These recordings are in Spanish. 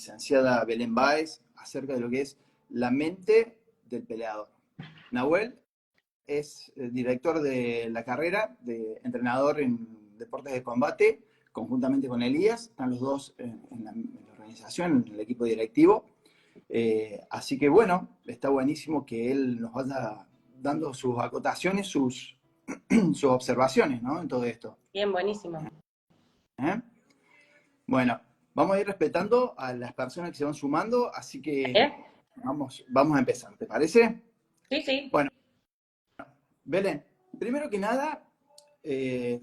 licenciada Belén Báez acerca de lo que es la mente del peleador. Nahuel es el director de la carrera de entrenador en deportes de combate, conjuntamente con Elías, están los dos en la organización, en el equipo directivo. Así que bueno, está buenísimo que él nos vaya dando sus acotaciones, sus observaciones, ¿no? En todo esto. Bien, buenísimo. Bueno, vamos a ir respetando a las personas que se van sumando, así que vamos a empezar, ¿te parece? Sí, sí. Bueno, Belén, primero que nada,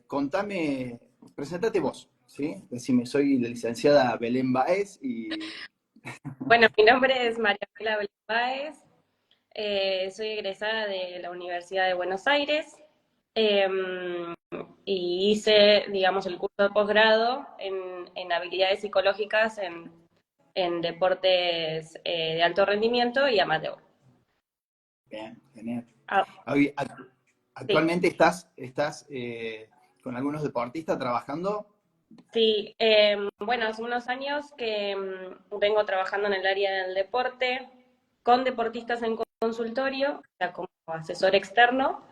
contame, presentate vos, ¿sí? Decime, soy la licenciada Belén Báez y... Bueno, mi nombre es María Ángela Belén Báez, soy egresada de la Universidad de Buenos Aires y hice, digamos, el curso de posgrado en habilidades psicológicas en deportes de alto rendimiento y amateur. Bien, genial. Ah, Actualmente estás con algunos deportistas trabajando. sí, bueno, hace unos años que vengo trabajando en el área del deporte con deportistas en consultorio, o sea, como asesor externo,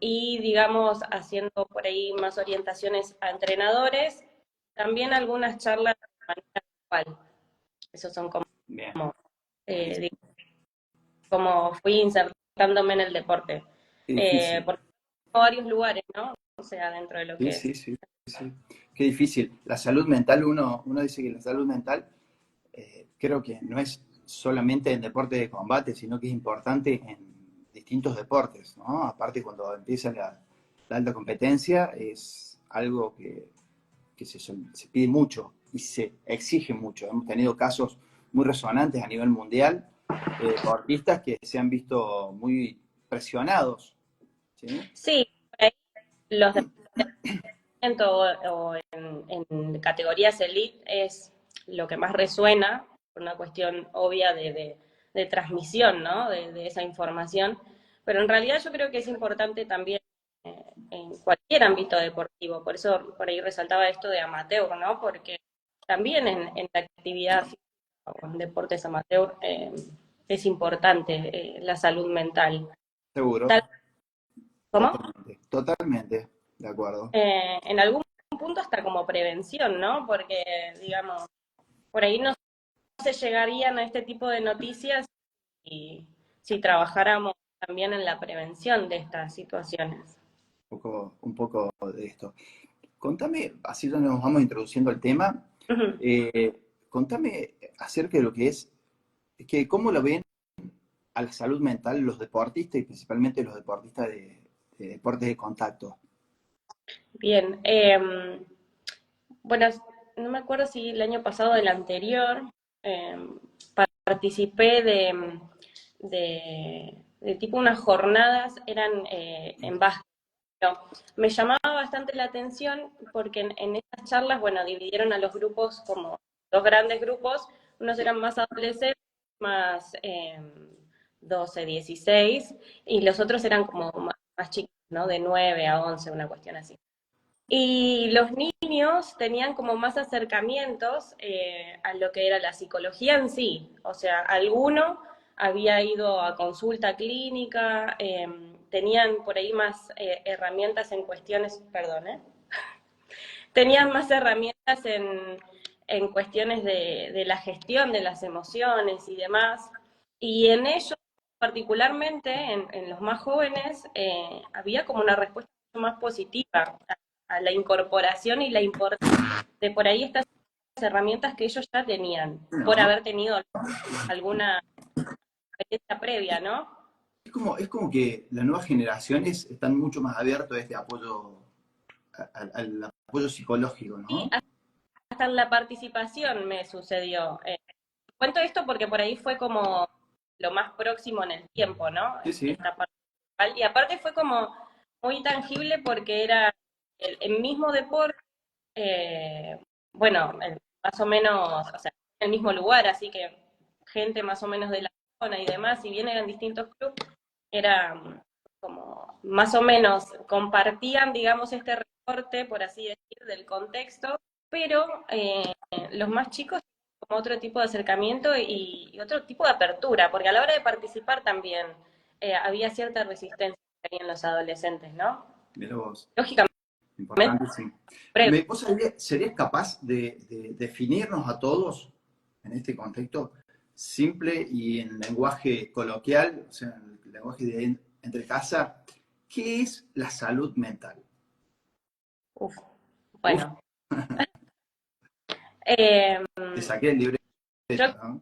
y digamos haciendo por ahí más orientaciones a entrenadores, también algunas charlas de manera grupal. Esos son como, Bien. como fui insertándome en el deporte. Qué difícil. Porque tengo varios lugares, ¿no? O sea, dentro de lo que es. Sí. Qué difícil. La salud mental, uno dice que la salud mental creo que no es solamente en deporte de combate, sino que es importante en distintos deportes, ¿no? Aparte, cuando empieza la alta competencia, es algo que se pide mucho y se exige mucho. Hemos tenido casos muy resonantes a nivel mundial de deportistas que se han visto muy presionados, ¿sí? Sí, por ahí los o en categorías elite es lo que más resuena, por una cuestión obvia de transmisión, ¿no? De esa información, pero en realidad yo creo que es importante también en cualquier ámbito deportivo, por eso por ahí resaltaba esto de amateur, ¿no? Porque también en la actividad física o en deportes amateur es importante la salud mental. Seguro. Tal, ¿cómo? Totalmente, de acuerdo. En algún punto hasta como prevención, ¿no? Porque, digamos, por ahí no se llegarían a este tipo de noticias si trabajáramos también en la prevención de estas situaciones. Un poco de esto. Contame, así ya nos vamos introduciendo al tema, Ujú. contame acerca de lo que es que cómo lo ven a la salud mental los deportistas y principalmente los deportistas de deportes de contacto. Bien, bueno, no me acuerdo si el año pasado o el anterior eh, participé de tipo unas jornadas, eran en básquet. Pero me llamaba bastante la atención porque en estas charlas, bueno, dividieron a los grupos como dos grandes grupos, unos eran más adolescentes, más 12, 16, y los otros eran como más chicos, ¿no? De 9 a 11, una cuestión así. Y los niños tenían como más acercamientos a lo que era la psicología en sí. O sea, alguno había ido a consulta clínica, tenían por ahí más herramientas en cuestiones, perdón, tenían más herramientas en cuestiones de la gestión de las emociones y demás. Y en ellos, particularmente en los más jóvenes, había como una respuesta mucho más positiva a la incorporación y la importancia de por ahí estas herramientas que ellos ya tenían, por No, haber tenido alguna experiencia previa, ¿no? es como que las nuevas generaciones están mucho más abiertos a este apoyo, al apoyo psicológico, Y ¿no? hasta en la participación me sucedió. Cuento esto porque por ahí fue como lo más próximo en el tiempo, ¿no? Sí. Esta parte. Y aparte fue como muy tangible porque era el mismo deporte, eh, bueno, más o menos, o sea, el mismo lugar, así que gente más o menos de la zona y demás, si bien eran distintos clubes, era como más o menos compartían, digamos, este reporte, por así decir, del contexto, pero los más chicos como otro tipo de acercamiento y otro tipo de apertura, porque a la hora de participar también había cierta resistencia que tenían los adolescentes, ¿no? Mira vos, Lógicamente, importantísimo. ¿Vos serías capaz de definirnos a todos en este contexto simple y en lenguaje coloquial, o sea, en el lenguaje de entre casa, qué es la salud mental? uf, Uf, bueno. Eh, te saqué el libreto, yo ¿no?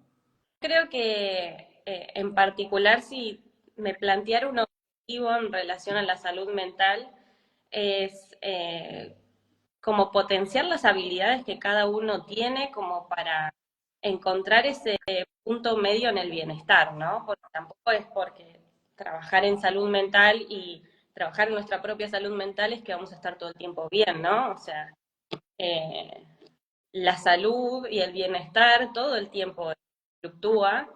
creo que en particular si me planteara un objetivo en relación a la salud mental es como potenciar las habilidades que cada uno tiene como para encontrar ese punto medio en el bienestar, ¿no? Porque tampoco es porque trabajar en salud mental y trabajar en nuestra propia salud mental es que vamos a estar todo el tiempo bien, ¿no? O sea, eh, la salud y el bienestar todo el tiempo fluctúa,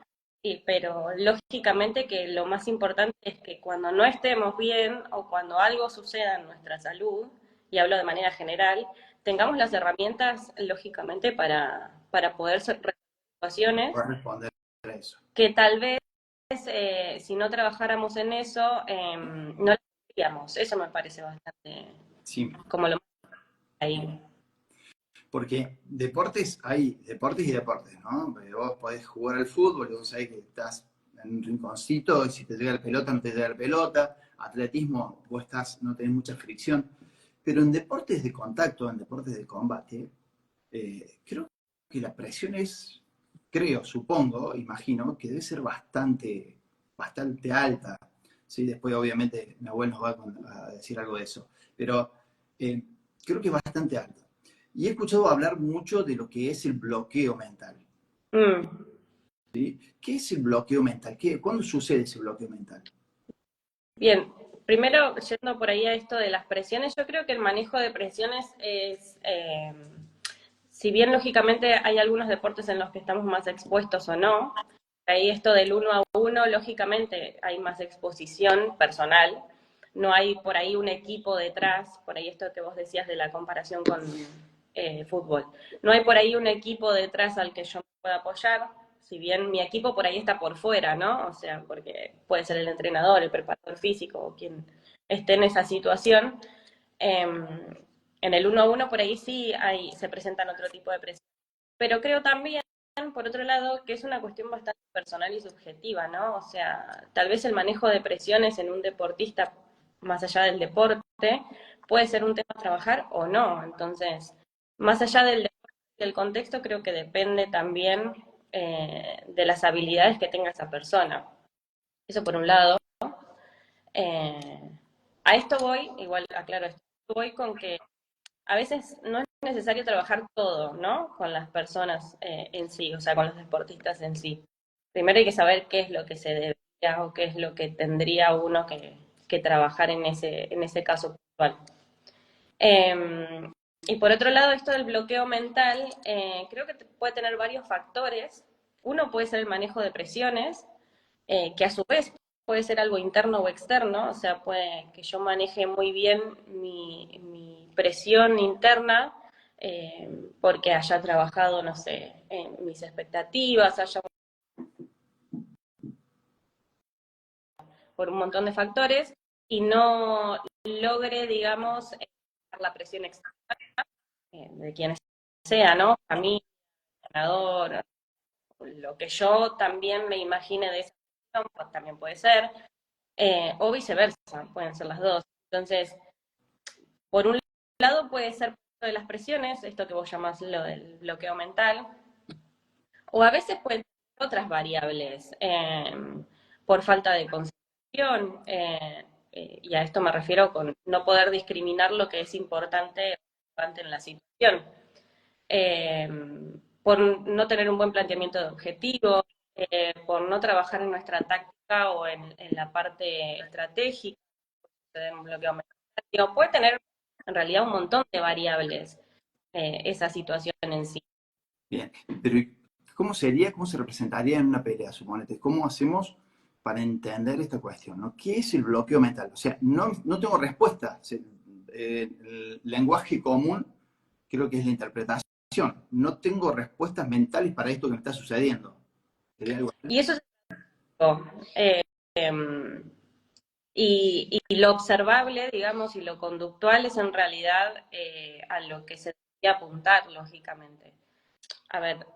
pero lógicamente que lo más importante es que cuando no estemos bien o cuando algo suceda en nuestra salud, y hablo de manera general, tengamos las herramientas, lógicamente, para poder resolver situaciones Voy a responder a eso. que tal vez si no trabajáramos en eso, no lo tendríamos. Eso me parece bastante Sí, como lo más ahí. porque deportes hay deportes y deportes, ¿no? Vos podés jugar al fútbol y vos sabés que estás en un rinconcito y si te llega la pelota no te llega la pelota. Atletismo, vos estás, no tenés mucha fricción. Pero en deportes de contacto, en deportes de combate, creo que la presión es, creo, supongo, imagino, que debe ser bastante, bastante alta. ¿Sí? Después, obviamente, mi abuelo nos va a decir algo de eso. Pero eh, creo que es bastante alta. Y he escuchado hablar mucho de lo que es el bloqueo mental. Mm. ¿Sí? ¿Qué es el bloqueo mental? ¿Cuándo sucede ese bloqueo mental? Bien, primero yendo por ahí a esto de las presiones, yo creo que el manejo de presiones es, si bien lógicamente hay algunos deportes en los que estamos más expuestos o no, ahí esto del uno a uno, lógicamente hay más exposición personal, no hay por ahí un equipo detrás, por ahí esto que vos decías de la comparación con fútbol, no hay por ahí un equipo detrás al que yo me pueda apoyar, si bien mi equipo por ahí está por fuera, ¿no? O sea, porque puede ser el entrenador, el preparador físico o quien esté en esa situación. En el uno a uno por ahí sí se presentan otro tipo de presiones. Pero creo también, por otro lado, que es una cuestión bastante personal y subjetiva, ¿no? O sea, tal vez el manejo de presiones en un deportista, más allá del deporte, puede ser un tema a trabajar o no. Entonces, más allá del contexto, creo que depende también de las habilidades que tenga esa persona. Eso por un lado. Eh, a esto voy, igual aclaro esto, voy con que a veces no es necesario trabajar todo, ¿no? Con las personas en sí, o sea, con los deportistas en sí. Primero hay que saber qué es lo que se debería o qué es lo que tendría uno que trabajar en ese caso puntual. Eh, y por otro lado, esto del bloqueo mental, creo que puede tener varios factores. Uno puede ser el manejo de presiones, que a su vez puede ser algo interno o externo, o sea, puede que yo maneje muy bien mi presión interna porque haya trabajado, no sé, en mis expectativas, haya por un montón de factores y no logre, digamos, la presión externa de quien sea, ¿no? Familia, entrenador, lo que yo también me imagine de esa situación, pues también puede ser, o viceversa, pueden ser las dos. Entonces, por un lado puede ser de las presiones, esto que vos llamás lo del bloqueo mental, o a veces pueden ser otras variables, por falta de concentración, y a esto me refiero con no poder discriminar lo que es importante en la situación, eh, por no tener un buen planteamiento de objetivos, por no trabajar en nuestra táctica o en la parte estratégica, de un bloqueo mental. Puede tener en realidad un montón de variables esa situación en sí. Bien, pero ¿cómo sería, cómo se representaría en una pelea, suponete? ¿Cómo hacemos para entender esta cuestión? ¿No? ¿Qué es el bloqueo mental? O sea, no tengo respuesta. El lenguaje común creo que es la interpretación No tengo respuestas mentales para esto que me está sucediendo. ¿Sería algo así? Y eso es eh, em, y lo observable, digamos, y lo conductual es en realidad a lo que se debería apuntar, lógicamente. A ver,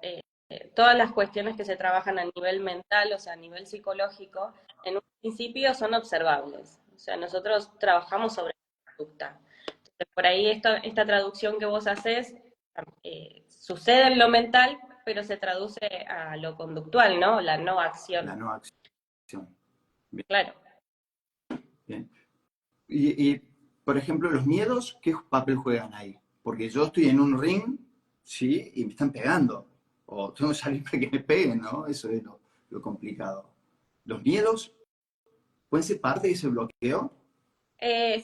todas las cuestiones que se trabajan a nivel mental, o sea, a nivel psicológico, en un principio son observables. O sea, nosotros trabajamos sobre la conducta. Entonces, por ahí esta traducción que vos haces sucede en lo mental, pero se traduce a lo conductual, ¿no? La no La acción. no acción. Bien, Claro. bien. Y, por ejemplo, los miedos, ¿qué papel juegan ahí? Porque yo estoy en un ring, ¿sí? Y me están pegando. O tengo que salir para que me peguen, ¿no? Eso es lo complicado. ¿Los miedos pueden ser parte de ese bloqueo?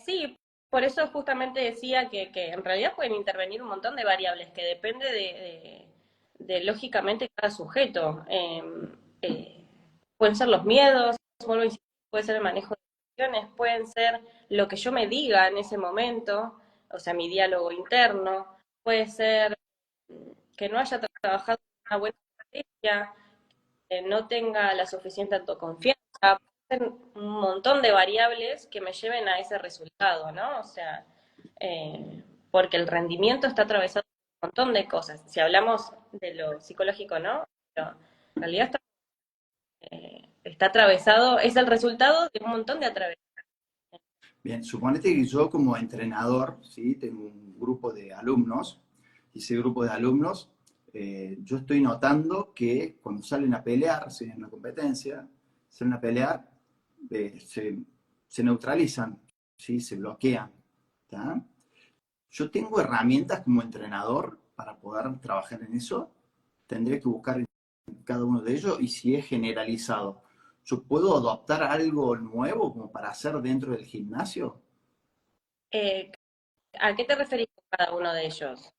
Sí, por eso justamente decía que en realidad pueden intervenir un montón de variables que depende lógicamente cada sujeto. Pueden ser los miedos, vuelvo a insistir, puede ser el manejo de emociones, pueden ser lo que yo me diga en ese momento, o sea, mi diálogo interno, puede ser que no haya trabajado una buena estrategia, que no tenga la suficiente autoconfianza, un montón de variables que me lleven a ese resultado, ¿no? O sea, porque el rendimiento está atravesado por un montón de cosas. Si hablamos de lo psicológico, ¿no? Pero en realidad está atravesado, es el resultado de un montón de atravesados. Bien, suponete que yo como entrenador, ¿sí? Tengo un grupo de alumnos, y ese grupo de alumnos, yo estoy notando que cuando salen a pelear, ¿sí? En una competencia, salen a pelear, eh, se, se neutralizan, ¿sí? Se bloquean. ¿Tá? Yo tengo herramientas como entrenador para poder trabajar en eso. Tendré que buscar en cada uno de ellos y si es generalizado. ¿Yo puedo adoptar algo nuevo como para hacer dentro del gimnasio? Eh, ¿A qué te referís con cada uno de ellos?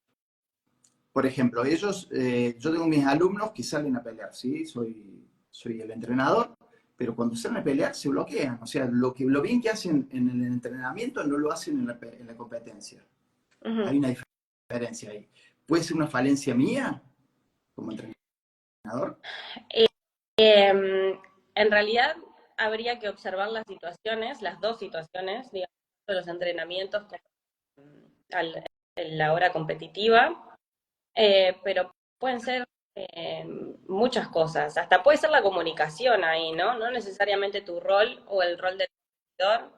Por ejemplo, yo tengo mis alumnos que salen a pelear, ¿sí? Soy el entrenador, pero cuando salen a pelear se bloquean. O sea, lo bien que hacen en el entrenamiento no lo hacen en la competencia. Ujú. Hay una diferencia ahí. ¿Puede ser una falencia mía como entrenador? En realidad habría que observar las situaciones, las dos situaciones, digamos, de los entrenamientos en la hora competitiva, pero pueden ser eh, muchas cosas, hasta puede ser la comunicación ahí, ¿no? No necesariamente tu rol o el rol del competidor,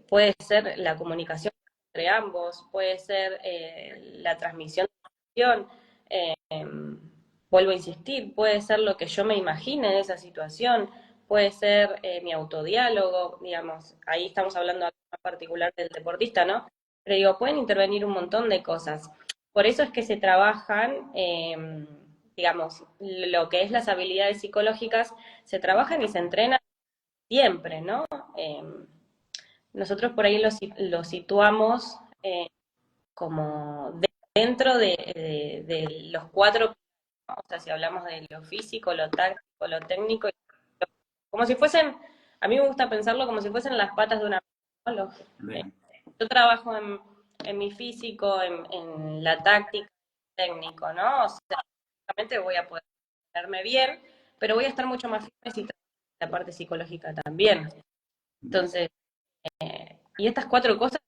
puede ser la comunicación entre ambos, puede ser la transmisión de información, vuelvo a insistir, puede ser lo que yo me imagine de esa situación, puede ser mi autodiálogo, digamos, ahí estamos hablando más particular del deportista, ¿no? Pero digo, pueden intervenir un montón de cosas. Por eso es que se trabajan, digamos, lo que es las habilidades psicológicas, se trabajan y se entrenan siempre, ¿no? Eh, Nosotros por ahí lo situamos como dentro de los cuatro, ¿no? O sea, si hablamos de lo físico, lo táctico, lo técnico, como si fuesen, a mí me gusta pensarlo como si fuesen las patas de una... ¿no? Bien, Yo trabajo en mi físico, en la táctica, técnico, ¿no? O sea, realmente voy a poder ponerme bien, pero voy a estar mucho más firme si trabajo en la parte psicológica también. bien, Entonces, y estas cuatro cosas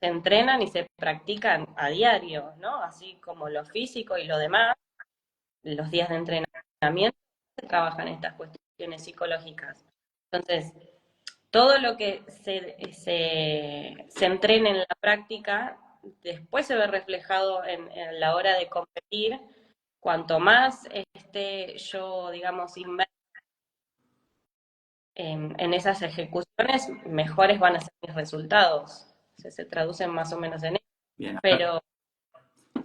se entrenan y se practican a diario, ¿no? Así como lo físico y lo demás, los días de entrenamiento se trabajan estas cuestiones psicológicas. Entonces, todo lo que se entrena en la práctica, después se ve reflejado en la hora de competir. Cuanto más esté yo, digamos, inmerso en esas ejecuciones, mejores van a ser mis resultados. O sea, se traducen más o menos en eso. bien. A ver, Pero,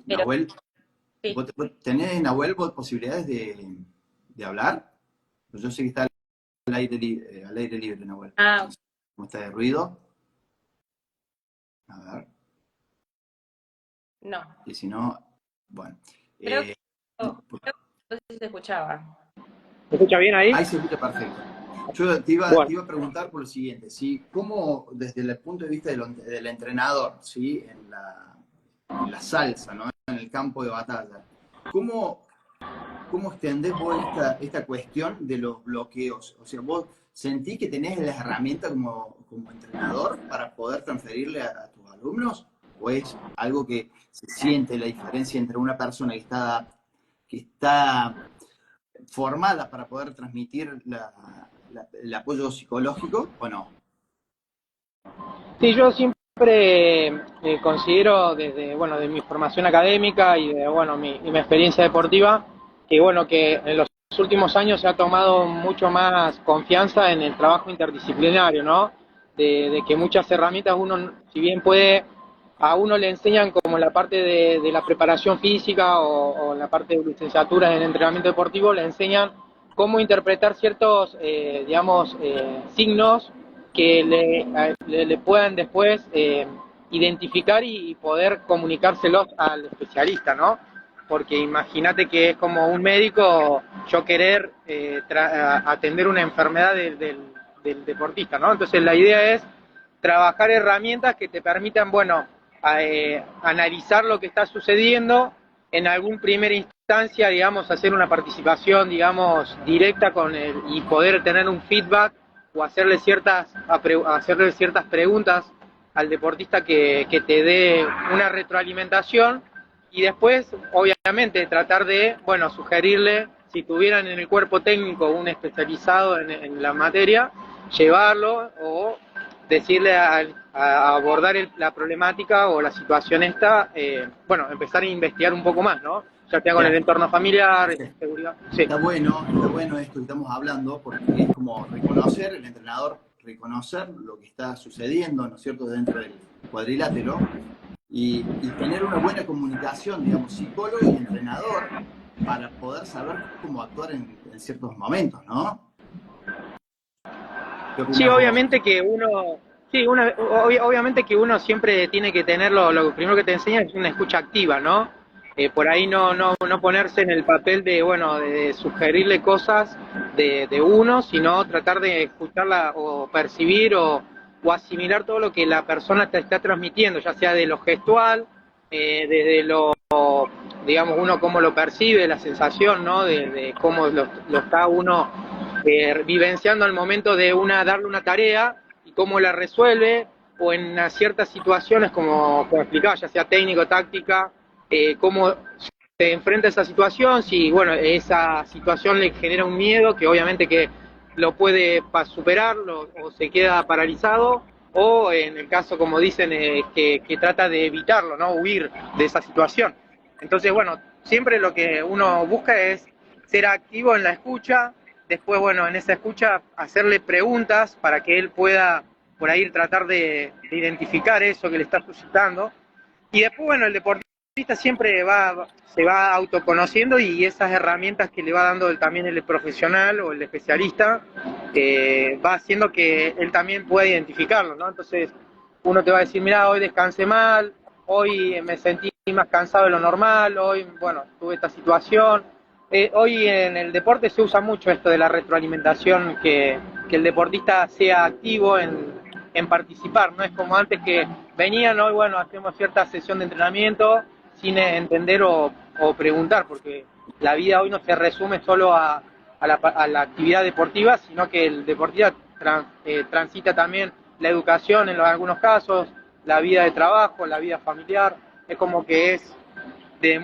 pero Nahuel, sí. ¿vos tenés, Nahuel, vos posibilidades de hablar? Pues yo sé que está al aire libre, Nahuel. Ah, No sé cómo está de ruido. A ver, no. y si no, bueno. Creo que, Eh, creo que no sé si se escuchaba. ¿Me escucha bien ahí? ahí se escucha perfecto. Yo te Bueno, iba a preguntar por lo siguiente, ¿sí? ¿Cómo, desde el punto de vista del entrenador, ¿sí? En la salsa, ¿no? en el campo de batalla. ¿Cómo, cómo extendés vos esta cuestión de los bloqueos? O sea, vos sentís que tenés las herramientas como entrenador para poder transferirle a tus alumnos, o es algo que se siente la diferencia entre una persona que está formada para poder transmitir el apoyo psicológico o no? Sí, yo siempre considero desde, bueno, de mi formación académica y de, bueno, mi experiencia deportiva, que bueno, que en los últimos años se ha tomado mucho más confianza en el trabajo interdisciplinario, ¿no? De que muchas herramientas uno, si bien puede, a uno le enseñan como la parte de la preparación física o la parte de licenciatura en entrenamiento deportivo, le enseñan cómo interpretar ciertos, digamos, signos que le puedan después identificar y poder comunicárselos al especialista, ¿no? Porque imagínate que es como un médico yo querer atender una enfermedad del deportista, ¿no? Entonces la idea es trabajar herramientas que te permitan, bueno, analizar lo que está sucediendo, en algún primera instancia, digamos, hacer una participación, digamos, directa con él y poder tener un feedback o hacerle ciertas preguntas al deportista que te dé una retroalimentación y después, obviamente, tratar de, bueno, sugerirle, si tuvieran en el cuerpo técnico un especializado en la materia, llevarlo o decirle a abordar la problemática o la situación esta, bueno, empezar a investigar un poco más, ¿no? Ya sea con el Ya, entorno familiar, seguridad. Sí. está bueno esto que estamos hablando, porque es como reconocer, el entrenador reconocer lo que está sucediendo, ¿no es cierto?, dentro del cuadrilátero, y tener una buena comunicación, digamos, psicólogo y entrenador, para poder saber cómo actuar en ciertos momentos, ¿no? ¿Qué Sí, opinas vos? obviamente que uno, sí, obviamente que uno siempre tiene que tenerlo, lo primero que te enseña es una escucha activa, ¿no? Por ahí no ponerse en el papel de, bueno, de sugerirle cosas de uno, sino tratar de escucharla o percibir o asimilar todo lo que la persona te está transmitiendo, ya sea de lo gestual, desde lo, digamos, uno cómo lo percibe, la sensación, ¿no? De cómo lo está uno vivenciando al momento de darle una tarea y cómo la resuelve, o en ciertas situaciones, como explicaba, ya sea técnico, táctica, cómo se enfrenta a esa situación, si bueno, esa situación le genera un miedo que obviamente que lo puede superar o se queda paralizado, o en el caso, como dicen, que trata de evitarlo, ¿no? Huir de esa situación. Entonces, bueno, siempre lo que uno busca es ser activo en la escucha, después, bueno, en esa escucha hacerle preguntas para que él pueda por ahí tratar de identificar eso que le está suscitando. Y después, bueno, el deportista siempre se va autoconociendo y esas herramientas que le va dando también el profesional o el especialista, va haciendo que él también pueda identificarlo, ¿no? Entonces, uno te va a decir, mira, hoy descansé mal, hoy me sentí más cansado de lo normal, hoy, bueno, tuve esta situación. Hoy en el deporte se usa mucho esto de la retroalimentación, que el deportista sea activo en participar, no es como antes que venían, hoy bueno, hacemos cierta sesión de entrenamiento sin entender o preguntar, porque la vida hoy no se resume solo a la actividad deportiva, sino que el deportista transita también la educación en algunos casos, la vida de trabajo, la vida familiar, es como que es de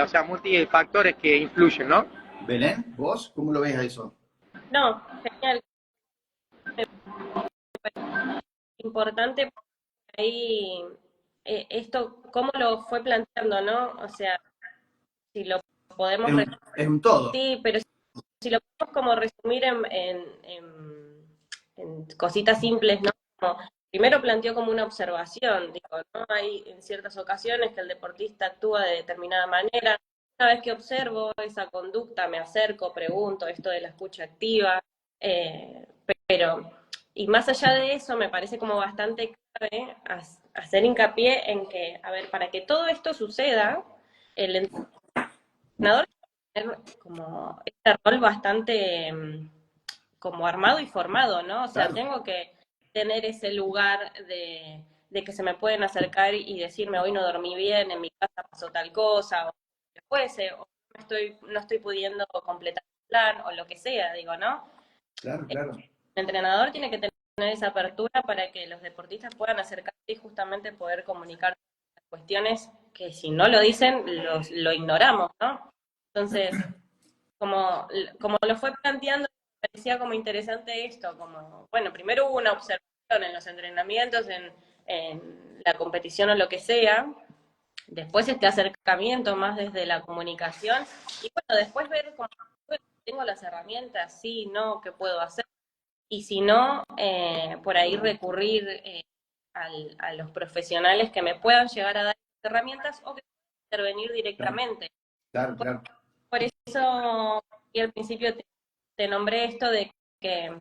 o sea, multifactores que influyen, ¿no? Belén, ¿vos cómo lo ves a eso? No, genial, importante ahí esto, cómo lo fue planteando, ¿no? O sea, si lo podemos Es un todo. sí, pero si lo podemos como resumir en cositas simples, ¿no? Como, primero planteó como una observación, digo, ¿no? Hay en ciertas ocasiones que el deportista actúa de determinada manera. Una vez que observo esa conducta, me acerco, pregunto esto de la escucha activa, pero, y más allá de eso, me parece como bastante clave hacer hincapié en que, a ver, para que todo esto suceda, el entrenador tiene que tener como este rol bastante como armado y formado, ¿no? O sea, Claro. tengo que tener ese lugar de que se me pueden acercar y decirme, hoy no dormí bien, en mi casa pasó tal cosa, o lo que fuese, o no estoy pudiendo completar el plan, o lo que sea, digo, ¿no? Claro, claro. El entrenador tiene que tener esa apertura para que los deportistas puedan acercarse y justamente poder comunicar las cuestiones que si no lo dicen, lo ignoramos, ¿no? Entonces, como lo fue planteando, me parecía como interesante esto, como, bueno, primero hubo una observación en los entrenamientos, en la competición o lo que sea, después este acercamiento más desde la comunicación, y bueno, después ver cómo tengo las herramientas, sí, no, qué puedo hacer, y si no, por ahí recurrir a los profesionales que me puedan llegar a dar herramientas o que puedan intervenir Claro, directamente. claro, claro. Por eso, y al principio te nombré esto de que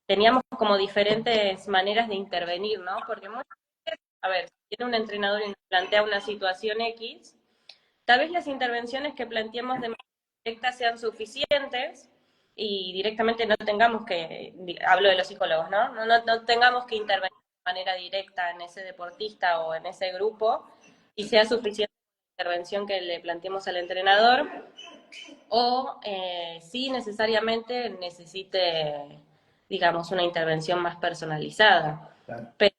teníamos como diferentes maneras de intervenir, ¿no? Porque muchas veces, a ver, si viene un entrenador y nos plantea una situación X, tal vez las intervenciones que planteemos de manera directa sean suficientes y directamente no tengamos que, hablo de los psicólogos, ¿no? No tengamos que intervenir de manera directa en ese deportista o en ese grupo y sea suficiente la intervención que le planteemos al entrenador, o sí necesariamente necesite, digamos, una intervención más personalizada. Claro. Pero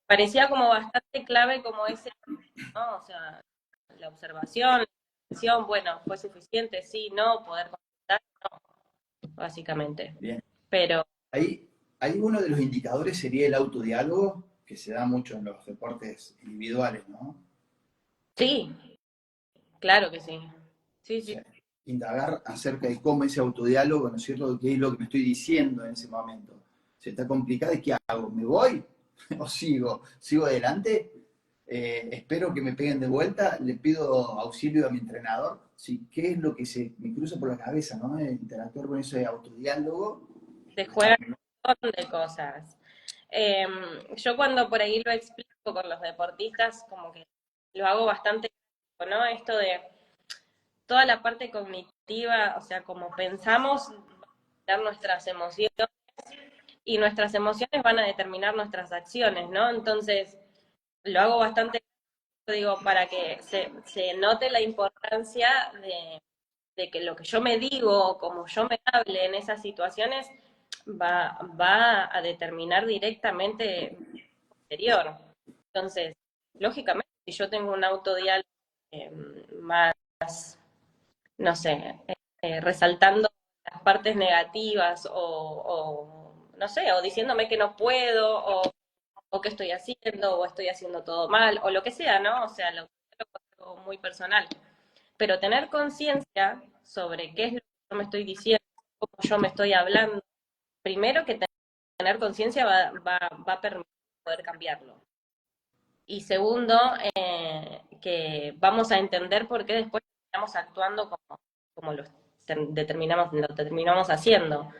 parecía como bastante clave como ese, ¿no? O sea, la observación, la intervención, bueno, fue suficiente, sí, no, poder contestar, no, básicamente. Bien. Pero Ahí uno de los indicadores sería el autodiálogo, que se da mucho en los deportes individuales, ¿no? sí, claro que sí. Sí, O sí. sea, indagar acerca de cómo ese autodiálogo, ¿no es cierto?, qué es lo que me estoy diciendo en ese momento. Se está complicado, ¿y qué hago? ¿Me voy o sigo? ¿Sigo adelante? Espero que me peguen de vuelta, le pido auxilio a mi entrenador. Sí, ¿qué es lo que se me cruza por la cabeza, ¿no? Interactuar con ese autodiálogo. Se juegan un montón de cosas. Yo cuando por ahí lo explico con los deportistas, como que lo hago bastante, ¿no? Esto de toda la parte cognitiva, o sea, como pensamos, dar nuestras emociones y nuestras emociones van a determinar nuestras acciones, ¿no? Entonces, lo hago bastante, digo, para que se note la importancia de que lo que yo me digo, como yo me hable en esas situaciones, va a determinar directamente mi exterior. Entonces, lógicamente, si yo tengo un autodiálogo eh, más, no sé, resaltando las partes negativas no sé, o diciéndome que no puedo, o que estoy haciendo, o estoy haciendo todo mal, o lo que sea, ¿no? O sea, lo es algo muy personal. Pero tener conciencia sobre qué es lo que yo me estoy diciendo, cómo yo me estoy hablando, primero que tener conciencia va a permitir poder cambiarlo. Y segundo, que vamos a entender por qué después estamos actuando como lo terminamos haciendo.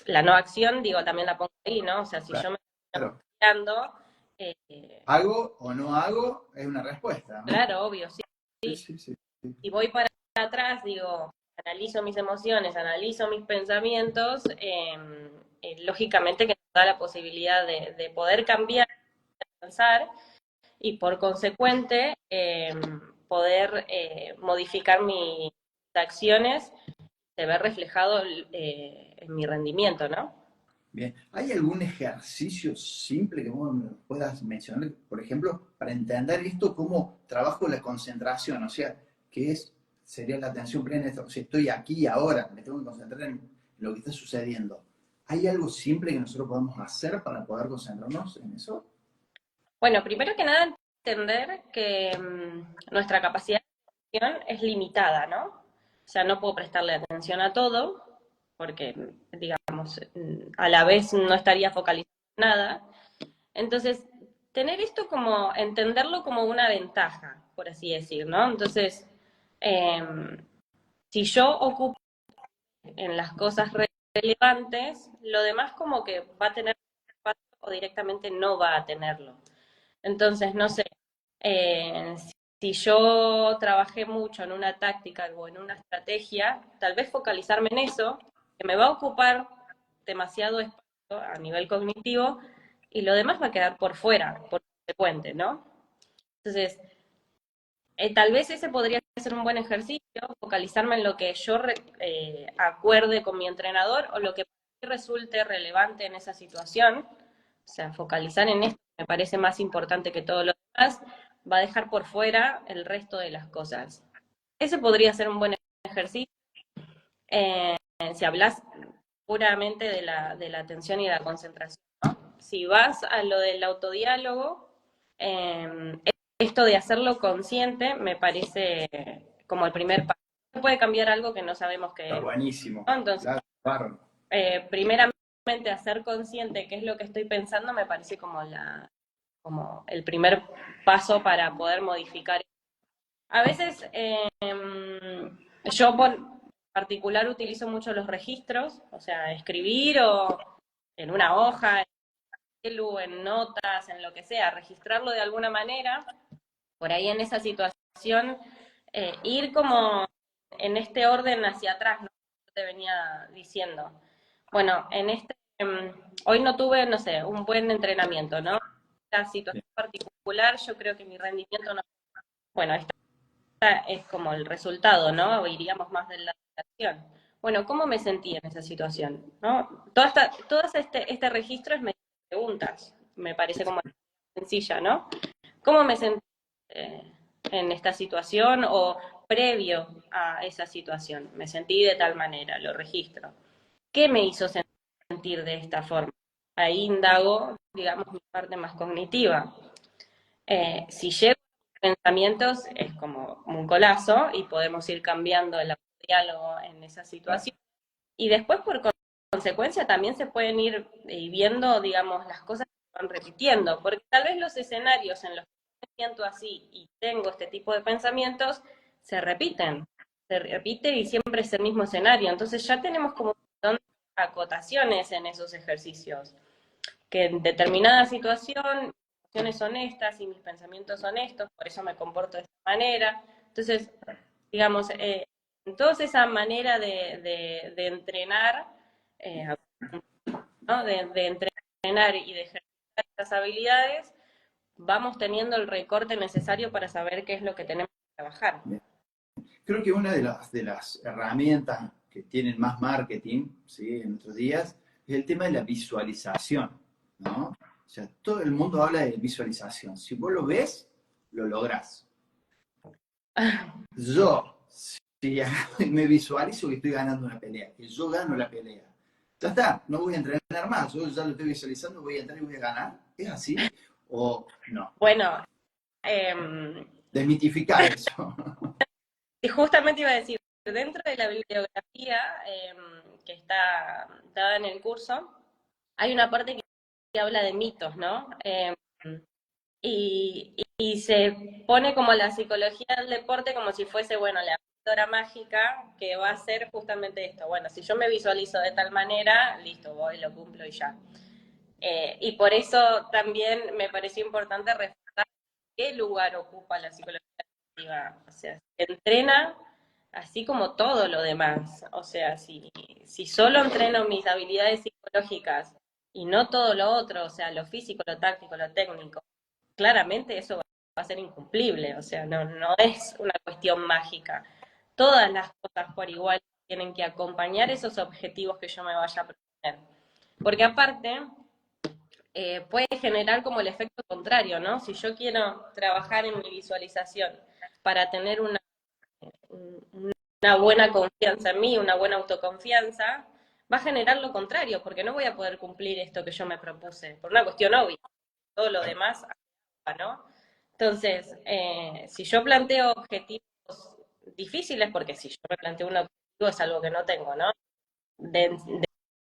La no acción, digo, también la pongo ahí, ¿no? O sea, si Claro, yo me claro. estoy cambiando, ¿Hago o no hago? Es una respuesta, ¿no? claro, obvio, sí. Sí, sí, sí. Si voy para atrás, digo, analizo mis emociones, analizo mis pensamientos, lógicamente que nos da la posibilidad de poder cambiar, de pensar, y por consecuente poder modificar mis acciones, se ve reflejado en mi rendimiento, ¿no? Bien. ¿Hay algún ejercicio simple que vos me puedas mencionar, por ejemplo, para entender esto, cómo trabajo la concentración? O sea, sería la atención plena, o sea, estoy aquí y ahora, me tengo que concentrar en lo que está sucediendo. ¿Hay algo simple que nosotros podamos hacer para poder concentrarnos en eso? Bueno, primero que nada, entender que nuestra capacidad de atención es limitada, ¿no? O sea, no puedo prestarle atención a todo, porque, digamos, a la vez no estaría focalizando en nada. Entonces, tener esto como, entenderlo como una ventaja, por así decir, ¿no? Entonces, si yo ocupo en las cosas relevantes, lo demás como que va a tener espacio o directamente no va a tenerlo. Entonces, no sé, eh, si yo trabajé mucho en una táctica o en una estrategia, tal vez focalizarme en eso, que me va a ocupar demasiado espacio a nivel cognitivo, y lo demás va a quedar por fuera, por consecuente, ¿no? Entonces, tal vez ese podría ser un buen ejercicio, focalizarme en lo que yo acuerde con mi entrenador o lo que resulte relevante en esa situación. O sea, focalizar en esto me parece más importante que todo lo demás, va a dejar por fuera el resto de las cosas. Ese podría ser un buen ejercicio. Si hablas puramente de la atención y la concentración, ¿no? Si vas a lo del autodiálogo, esto de hacerlo consciente me parece como el primer paso. No puede cambiar algo que no sabemos qué Está es, buenísimo. ¿no? Entonces, Claro. Primeramente hacer consciente qué es lo que estoy pensando me parece como el primer paso para poder modificar. A veces yo por particular utilizo mucho los registros, o sea, escribir o en una hoja, en notas, en lo que sea, registrarlo de alguna manera, por ahí en esa situación, ir como en este orden hacia atrás, ¿no? Te venía diciendo. Bueno, hoy no tuve, no sé, un buen entrenamiento, ¿no? Esta situación particular, yo creo que mi rendimiento no. Bueno, esta es como el resultado, ¿no? Iríamos más de la acción. Bueno, ¿cómo me sentí en esa situación? ¿No? Todo este registro es preguntas, me parece como sencilla, ¿no? ¿Cómo me sentí en esta situación o previo a esa situación? Me sentí de tal manera, lo registro. ¿Qué me hizo sentir de esta forma? Ahí indago, digamos, mi parte más cognitiva. Si llego a pensamientos, es como un colazo y podemos ir cambiando el diálogo en esa situación. Y después, por consecuencia, también se pueden ir viendo, digamos, las cosas que van repitiendo, porque tal vez los escenarios en los que me siento así y tengo este tipo de pensamientos se repite y siempre es el mismo escenario. Entonces ya tenemos como un montón de acotaciones en esos ejercicios, que en determinada situación, mis acciones son estas y mis pensamientos son estos, por eso me comporto de esta manera. Entonces, digamos, entonces esa manera de entrenar, ¿no? de entrenar y de ejercitar estas habilidades, vamos teniendo el recorte necesario para saber qué es lo que tenemos que trabajar. Creo que una de las herramientas que tienen más marketing, ¿sí? En nuestros días es el tema de la visualización, ¿no? O sea, todo el mundo habla de visualización. Si vos lo ves, lo lográs. Yo, si me visualizo que estoy ganando una pelea, que yo gano la pelea, ya está, no voy a entrenar más, yo ya lo estoy visualizando, voy a entrar y voy a ganar. ¿Es así o no? Bueno, Desmitificar eso. y justamente iba a decir, dentro de la bibliografía que está dada en el curso, hay una parte que habla de mitos, ¿no? Y se pone como la psicología del deporte como si fuese, bueno, la píldora mágica que va a ser justamente esto. Bueno, si yo me visualizo de tal manera, listo, voy, lo cumplo y ya. Y por eso también me pareció importante reforzar qué lugar ocupa la psicología deportiva. O sea, se entrena así como todo lo demás. O sea, si solo entreno mis habilidades psicológicas y no todo lo otro, o sea, lo físico, lo táctico, lo técnico, claramente eso va a ser incumplible, o sea, no es una cuestión mágica. Todas las cosas por igual tienen que acompañar esos objetivos que yo me vaya a proponer. Porque aparte, puede generar como el efecto contrario, ¿no? Si yo quiero trabajar en mi visualización para tener una buena confianza en mí, una buena autoconfianza, va a generar lo contrario, porque no voy a poder cumplir esto que yo me propuse, por una cuestión obvia. Todo lo demás, ¿no? Entonces, si yo planteo objetivos difíciles, porque si yo me planteo un objetivo es algo que no tengo, ¿no? De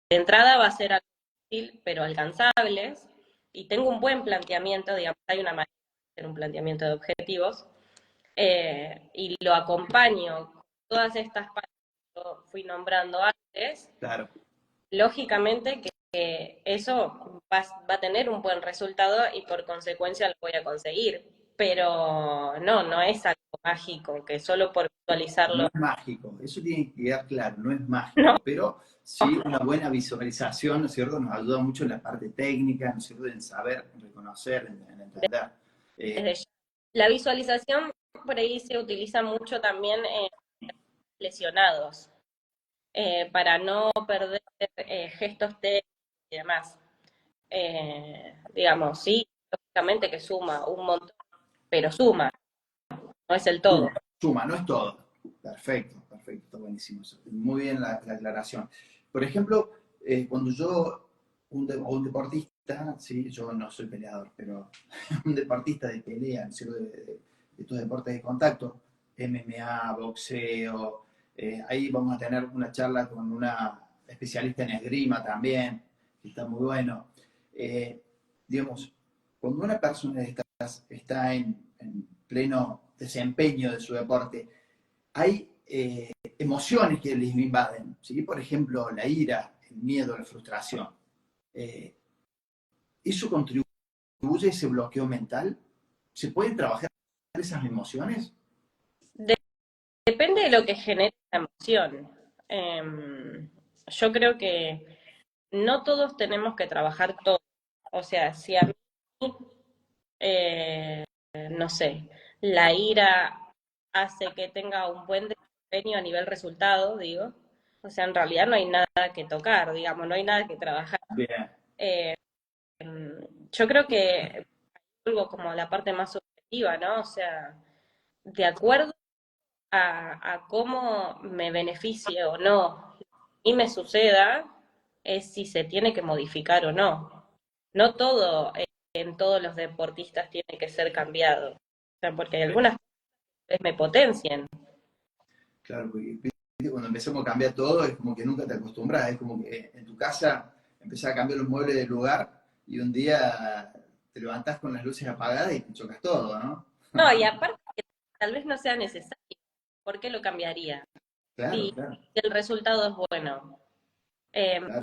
entrada va a ser algo difícil, pero alcanzables, y tengo un buen planteamiento, digamos, hay una manera de hacer un planteamiento de objetivos, y lo acompaño con todas estas partes que yo fui nombrando antes, Claro. lógicamente que eso va a tener un buen resultado y por consecuencia lo voy a conseguir. Pero no es algo mágico, que solo por No visualizarlo, es mágico, eso tiene que quedar claro, no es mágico, no. pero sí una buena visualización, ¿no es cierto?, nos ayuda mucho en la parte técnica, ¿no es cierto?, en saber, en reconocer, en entender. Desde ya. La visualización por ahí se utiliza mucho también en lesionados, para no perder gestos técnicos y demás. Digamos, sí, lógicamente que suma un montón, pero suma, no es el todo. Suma, no es todo. Perfecto, perfecto, está buenísimo eso. Muy bien la aclaración. Por ejemplo, cuando yo, o un deportista, sí, yo no soy peleador, pero un deportista de pelea, ¿no es cierto?, de estos deportes de contacto, MMA, boxeo, ahí vamos a tener una charla con una especialista en esgrima también, que está muy bueno. Eh, digamos, cuando una persona está en pleno desempeño de su deporte, hay emociones que les invaden, ¿sí? Por ejemplo, la ira, el miedo, la frustración. Eh, ¿Eso contribuye a ese bloqueo mental? ¿Se pueden trabajar esas emociones? Depende de lo que genere la emoción. Yo creo que no todos tenemos que trabajar todo. O sea, si a mí, no sé, la ira hace que tenga un buen desempeño a nivel resultado, digo, o sea, en realidad no hay nada que tocar, digamos, no hay nada que trabajar. Bien. Eh, yo creo que algo como la parte más subjetiva, ¿no? O sea, de acuerdo a cómo me beneficie o no y me suceda, es si se tiene que modificar o no. No todo en todos los deportistas tiene que ser cambiado. O sea, porque hay algunas cosas me potencian. Claro, porque ¿viste? Cuando empezamos a cambiar todo es como que nunca te acostumbras, es como que en tu casa empezás a cambiar los muebles del lugar y un día te levantás con las luces apagadas y te chocas todo, ¿no? No, y aparte que tal vez no sea necesario. ¿Por qué lo cambiaría? Claro, Si claro, el resultado es bueno. Eh, claro.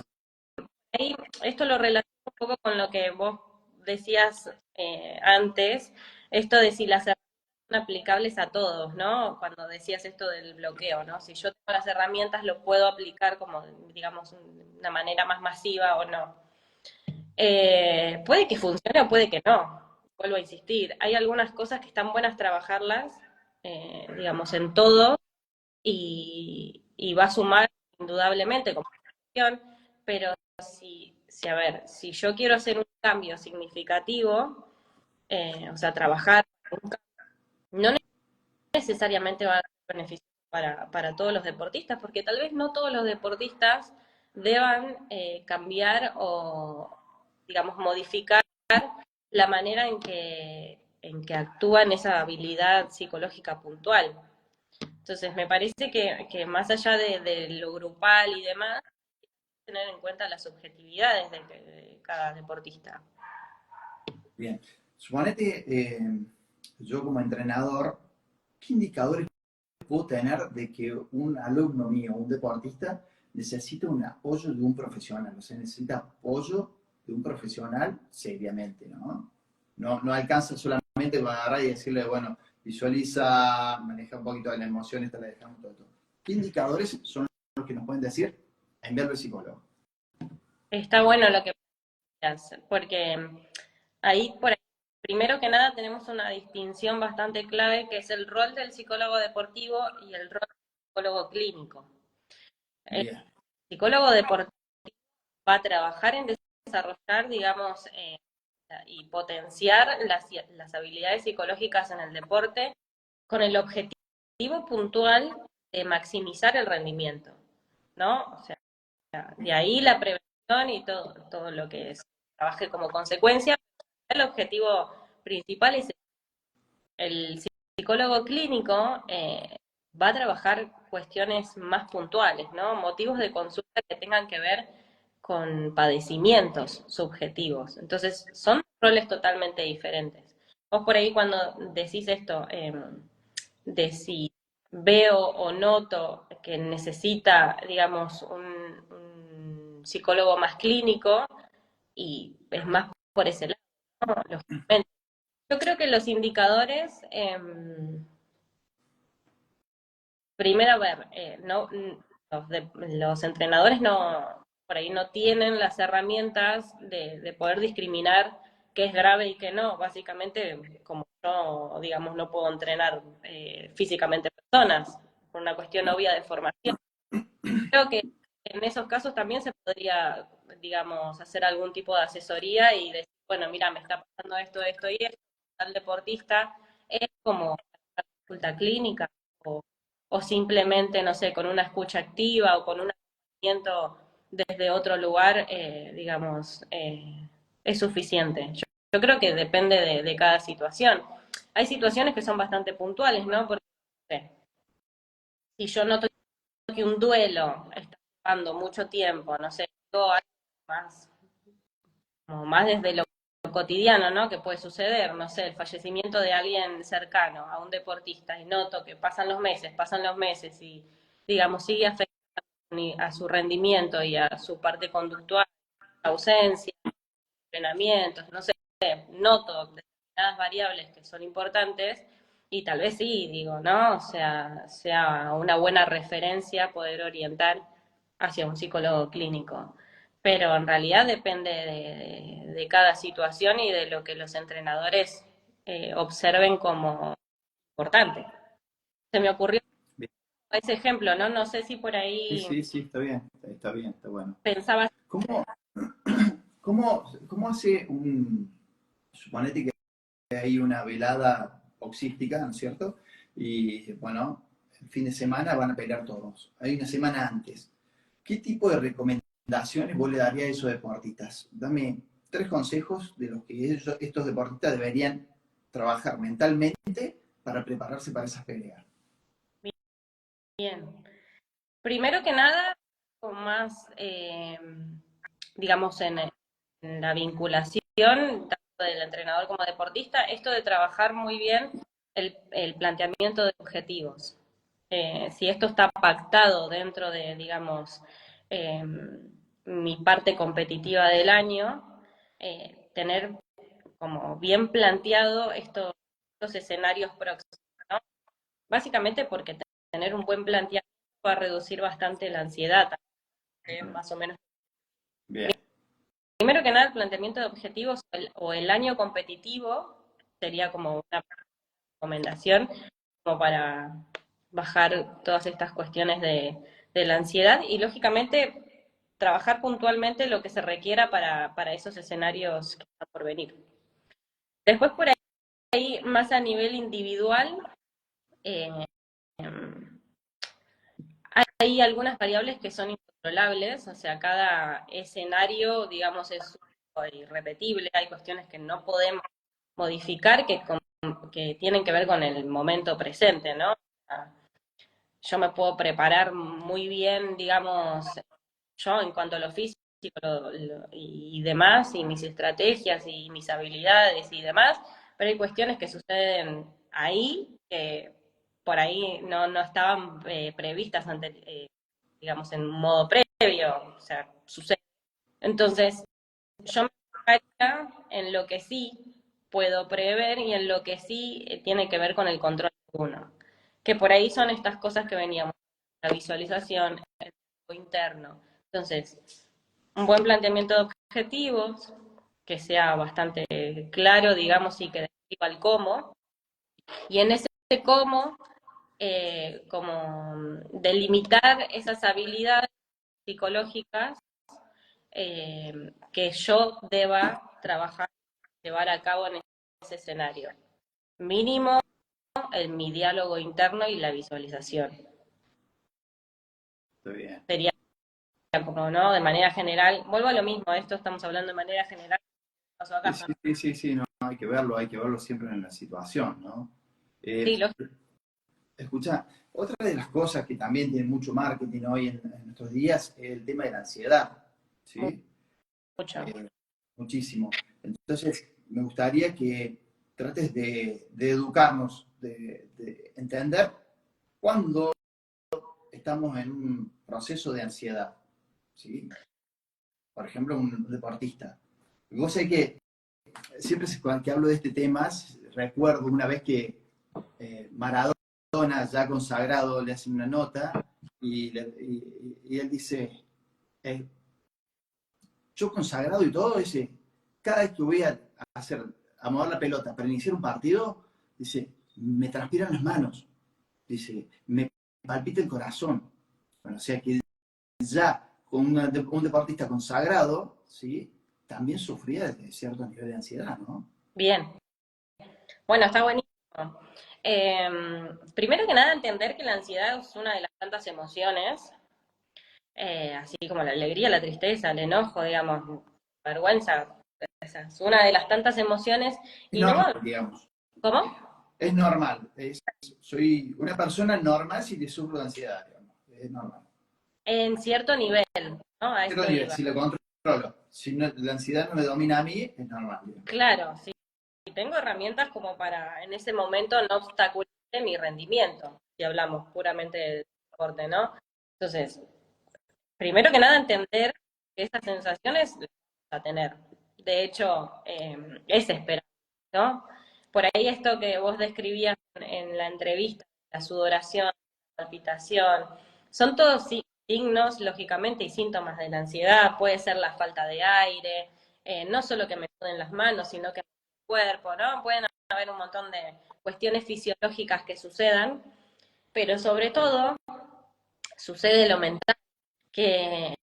Ahí, esto lo relaciono un poco con lo que vos decías antes, esto de si las herramientas son aplicables a todos, ¿no? Cuando decías esto del bloqueo, ¿no? Si yo tengo las herramientas, lo puedo aplicar como, digamos, de una manera más masiva o no. Puede que funcione o puede que no. Vuelvo a insistir, hay algunas cosas que están buenas trabajarlas, digamos, en todo y va a sumar indudablemente como acción, pero a ver, si yo quiero hacer un cambio significativo, o sea, trabajar, no necesariamente va a ser beneficio para todos los deportistas, porque tal vez no todos los deportistas deban cambiar o, digamos, modificar la manera en que actúan esa habilidad psicológica puntual. Entonces, me parece que más allá de lo grupal y demás, tener en cuenta las subjetividades de cada deportista. Bien. Suponete, yo como entrenador, ¿qué indicadores puedo tener de que un alumno mío, un deportista, necesita un apoyo de un profesional? O sea, necesita apoyo de un profesional seriamente, ¿no? No alcanza solamente para agarrar y decirle, bueno, visualiza, maneja un poquito de la emoción, esta la dejamos todo. ¿Qué indicadores son los que nos pueden decir enviarlo al psicólogo? Está bueno lo que planteas, porque por ahí, primero que nada, tenemos una distinción bastante clave que es el rol del psicólogo deportivo y el rol del psicólogo clínico. El Bien, psicólogo deportivo va a trabajar en desarrollar, digamos, y potenciar las habilidades psicológicas en el deporte con el objetivo puntual de maximizar el rendimiento, ¿no? O sea, de ahí la prevención y todo lo que trabaje como consecuencia. El objetivo principal es el psicólogo clínico va a trabajar cuestiones más puntuales, ¿no? Motivos de consulta que tengan que ver con padecimientos subjetivos. Entonces, son roles totalmente diferentes. Vos por ahí cuando decís esto, de si veo o noto que necesita, digamos, un psicólogo más clínico, y es más por ese lado, ¿no? Lógicamente. Yo creo que los indicadores, primero, a ver, los entrenadores por ahí no tienen las herramientas de poder discriminar qué es grave y qué no. Básicamente, como yo, digamos, no puedo entrenar físicamente personas por una cuestión obvia de formación. Creo que en esos casos también se podría, digamos, hacer algún tipo de asesoría y decir, bueno, mira, me está pasando esto, esto y esto, tal deportista, es como una consulta clínica o simplemente, no sé, con una escucha activa o con un acompañamiento desde otro lugar, digamos, es suficiente. Yo creo que depende de cada situación. Hay situaciones que son bastante puntuales, ¿no? Porque no sé, si yo noto que un duelo está llevando mucho tiempo, no sé, algo más, como más desde lo cotidiano, ¿no? Que puede suceder, no sé, el fallecimiento de alguien cercano a un deportista y noto que pasan los meses y, digamos, sigue afectando a su rendimiento y a su parte conductual, ausencia, entrenamientos, no sé, noto determinadas variables que son importantes y tal vez sí, digo, ¿no? O sea una buena referencia poder orientar hacia un psicólogo clínico. Pero en realidad depende de cada situación y de lo que los entrenadores observen como importante. Se me ocurrió Bien. ese ejemplo, ¿no? No sé si por Sí, ahí sí, sí, está bien, está bueno. pensabas. ¿Cómo, cómo hace suponete que hay una velada boxística, ¿no es cierto? Y bueno, el fin de semana van a pelear todos. Hay una semana antes. ¿Qué tipo de recomendaciones vos le darías a esos deportistas? Dame 3 consejos de los que estos deportistas deberían trabajar mentalmente para prepararse para esas peleas. Bien. Primero que nada, con más, digamos, en la vinculación, tanto del entrenador como deportista, esto de trabajar muy bien el planteamiento de objetivos. Si esto está pactado dentro de, digamos, eh, mi parte competitiva del año, tener como bien planteado estos escenarios próximos, ¿no? Básicamente porque tener un buen planteamiento va a reducir bastante la ansiedad, más o menos. Bien, Primero que nada, el planteamiento de objetivos o el año competitivo sería como una recomendación como para bajar todas estas cuestiones de la ansiedad y lógicamente trabajar puntualmente lo que se requiera para esos escenarios que están por venir. Después por ahí, más a nivel individual, eh, hay algunas variables que son incontrolables, o sea, cada escenario, digamos, es irrepetible, hay cuestiones que no podemos modificar que tienen que ver con el momento presente, ¿no? Yo me puedo preparar muy bien, digamos, yo en cuanto a lo físico y demás, y mis estrategias y mis habilidades y demás, pero hay cuestiones que suceden ahí que por ahí no estaban previstas digamos, en modo previo, o sea, sucede. Entonces, yo me enfocaría en lo que sí puedo prever y en lo que sí tiene que ver con el control de uno. Que por ahí son estas cosas que veníamos, la visualización, el trabajo interno. Entonces, un buen planteamiento de objetivos, que sea bastante claro, digamos, y que describa el cómo. Y en ese cómo, como delimitar esas habilidades psicológicas que yo deba trabajar, llevar a cabo en ese escenario. Mínimo en mi diálogo interno y la visualización. está bien. Sería como, ¿no? De manera general, vuelvo a lo mismo, esto estamos hablando de manera general, pasó acá. Sí, no, hay que verlo siempre en la situación, ¿no? Sí, Escucha, otra de las cosas que también tiene mucho marketing hoy en nuestros días es el tema de la ansiedad, ¿sí? mucho. Muchísimo. Entonces, me gustaría que trates de educarnos, de entender cuándo estamos en un proceso de ansiedad, ¿sí? Por ejemplo, un deportista. Y vos sé que siempre que hablo de este tema, recuerdo una vez que Maradona Maratona, ya consagrado, le hacen una nota y él dice, yo consagrado y todo, dice, cada vez que voy a mover la pelota para iniciar un partido, dice, me transpiran las manos, dice, me palpita el corazón. Bueno, o sea que ya con un deportista consagrado, ¿sí? También sufría de cierto nivel de ansiedad, ¿no? Bien. Bueno, está buenísimo. Primero que nada, entender que la ansiedad es una de las tantas emociones, así como la alegría, la tristeza, el enojo, digamos, la vergüenza, esa es una de las tantas emociones. Es Y no, normal, digamos. ¿cómo? Es normal. Soy una persona normal si le sufro de ansiedad, digamos. Es normal. En cierto nivel, ¿no? A Pero esto iba. si lo controlo, si la ansiedad no me domina a mí, es normal, digamos. Claro, sí. Y tengo herramientas como para en ese momento no obstaculizar mi rendimiento, si hablamos puramente de deporte, ¿no? Entonces, primero que nada, entender que esas sensaciones las vas a tener. De hecho, es esperable, ¿no? Por ahí esto que vos describías en la entrevista, la sudoración, la palpitación, son todos signos, lógicamente, y síntomas de la ansiedad. Puede ser la falta de aire, no solo que me suden las manos, sino que el cuerpo, ¿no? Pueden haber un montón de cuestiones fisiológicas que sucedan, pero sobre todo sucede lo mental, que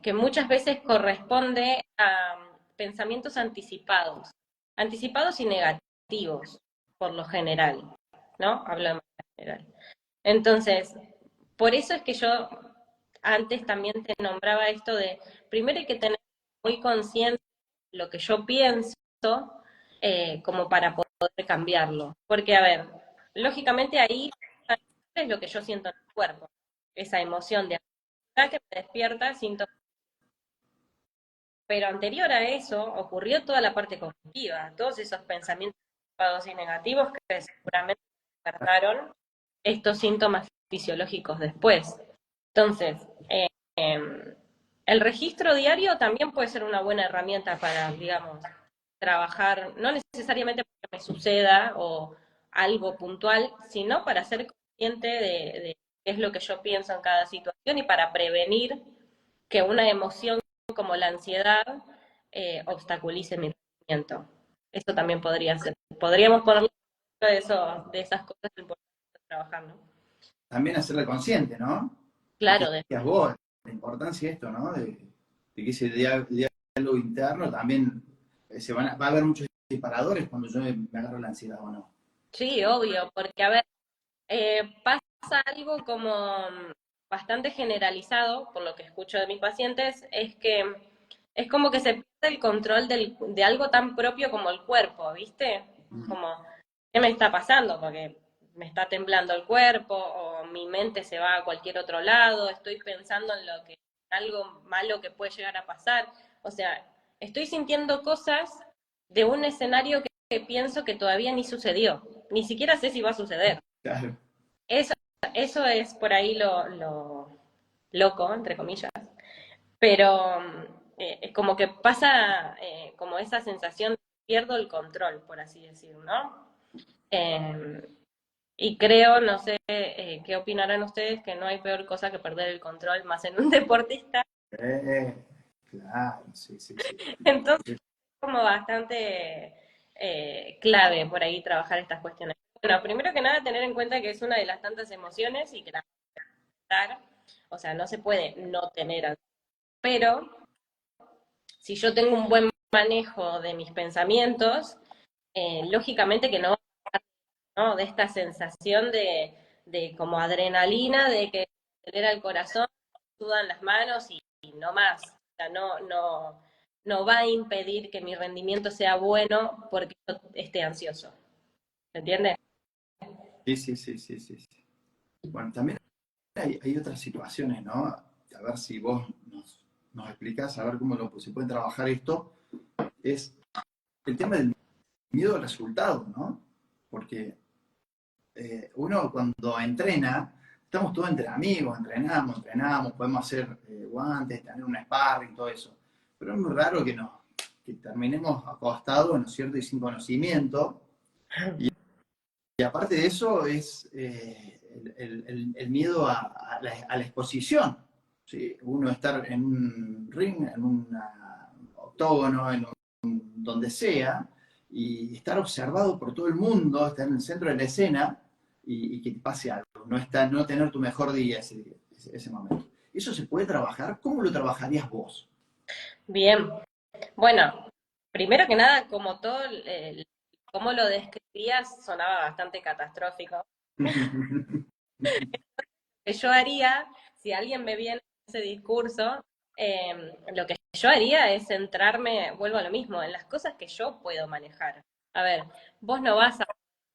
que muchas veces corresponde a pensamientos anticipados y negativos, por lo general, ¿no? Hablo de manera general. Entonces, por eso es que yo antes también te nombraba esto de, primero hay que tener muy consciente lo que yo pienso, como para poder cambiarlo. Porque, a ver, lógicamente ahí es lo que yo siento en el cuerpo, esa emoción de ansiedad que me despierta síntomas. Pero anterior a eso ocurrió toda la parte cognitiva, todos esos pensamientos y negativos que seguramente despertaron estos síntomas fisiológicos después. Entonces, el registro diario también puede ser una buena herramienta para, digamos, trabajar, no necesariamente porque me suceda o algo puntual, sino para ser consciente de qué es lo que yo pienso en cada situación y para prevenir que una emoción como la ansiedad obstaculice mi rendimiento. Eso también podría ser. Podríamos ponerlo de eso, de esas cosas importantes de trabajar, ¿no? También hacerla consciente, ¿no? Esto Claro, que decías vos, la importancia de esto, ¿no? De que ese diálogo interno también va a haber muchos disparadores cuando yo me agarro la ansiedad o no. sí, obvio, porque a ver, pasa algo como bastante generalizado, por lo que escucho de mis pacientes, es que es como que se pierde el control de algo tan propio como el cuerpo, ¿viste? Como, ¿qué me está pasando? Porque me está temblando el cuerpo o mi mente se va a cualquier otro lado, estoy pensando en algo malo que puede llegar a pasar. O sea, estoy sintiendo cosas de un escenario que pienso que todavía ni sucedió, ni siquiera sé si va a suceder. Claro. Eso, eso es por ahí lo loco, entre comillas, pero es como que pasa como esa sensación de pierdo el control, por así decir, ¿no? Eh, y creo, no sé qué opinarán ustedes, que no hay peor cosa que perder el control más en un deportista. Claro, sí, sí, sí. Entonces, como bastante clave por ahí trabajar estas cuestiones. Bueno, primero que nada, tener en cuenta que es una de las tantas emociones y que la o sea, no se puede no tener ansiedad. Pero si yo tengo un buen manejo de mis pensamientos, lógicamente que no, ¿no? De esta sensación de como adrenalina, de que acelera el corazón, sudan las manos y no más. O sea, no va a impedir que mi rendimiento sea bueno porque yo esté ansioso. ¿Se entiende? Sí, sí, sí, sí, sí, sí. Bueno, también hay otras situaciones, ¿no? A ver si vos nos explicás, a ver cómo se puede trabajar esto. Es el tema del miedo al resultado, ¿no? Porque uno cuando entrena, estamos todos entre amigos, entrenamos, podemos hacer guantes, tener un sparring, todo eso. Pero es muy raro que terminemos acostados, ¿no es cierto? Y sin conocimiento. Y aparte de eso es el miedo a la exposición. ¿Sí? Uno estar en un ring, en un octógono, donde sea, y estar observado por todo el mundo, estar en el centro de la escena y que te pase algo. No tener tu mejor día ese momento. ¿Eso se puede trabajar? ¿Cómo lo trabajarías vos? Bien, bueno, primero que nada, como todo, como lo describías, sonaba bastante catastrófico. Que yo haría, si alguien me viene ese discurso, lo que yo haría es centrarme, vuelvo a lo mismo, en las cosas que yo puedo manejar. A ver, vos no vas a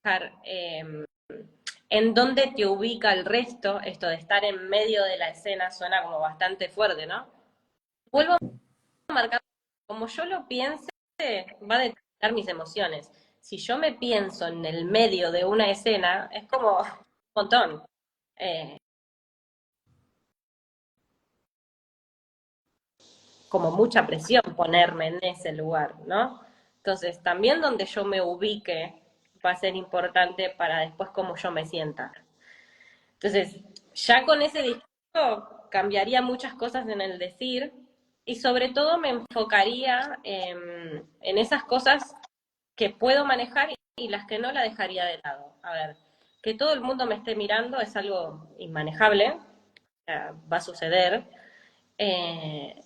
manejar en dónde te ubica el resto, esto de estar en medio de la escena suena como bastante fuerte, ¿no? Vuelvo a marcar, como yo lo piense, va a determinar mis emociones. Si yo me pienso en el medio de una escena, es como un montón. Eh, como mucha presión ponerme en ese lugar, ¿no? Entonces, también donde yo me ubique va a ser importante para después cómo yo me sienta. Entonces, ya con ese discurso cambiaría muchas cosas en el decir y sobre todo me enfocaría en esas cosas que puedo manejar y las que no la dejaría de lado. A ver, que todo el mundo me esté mirando es algo inmanejable, o sea, va a suceder. Eh,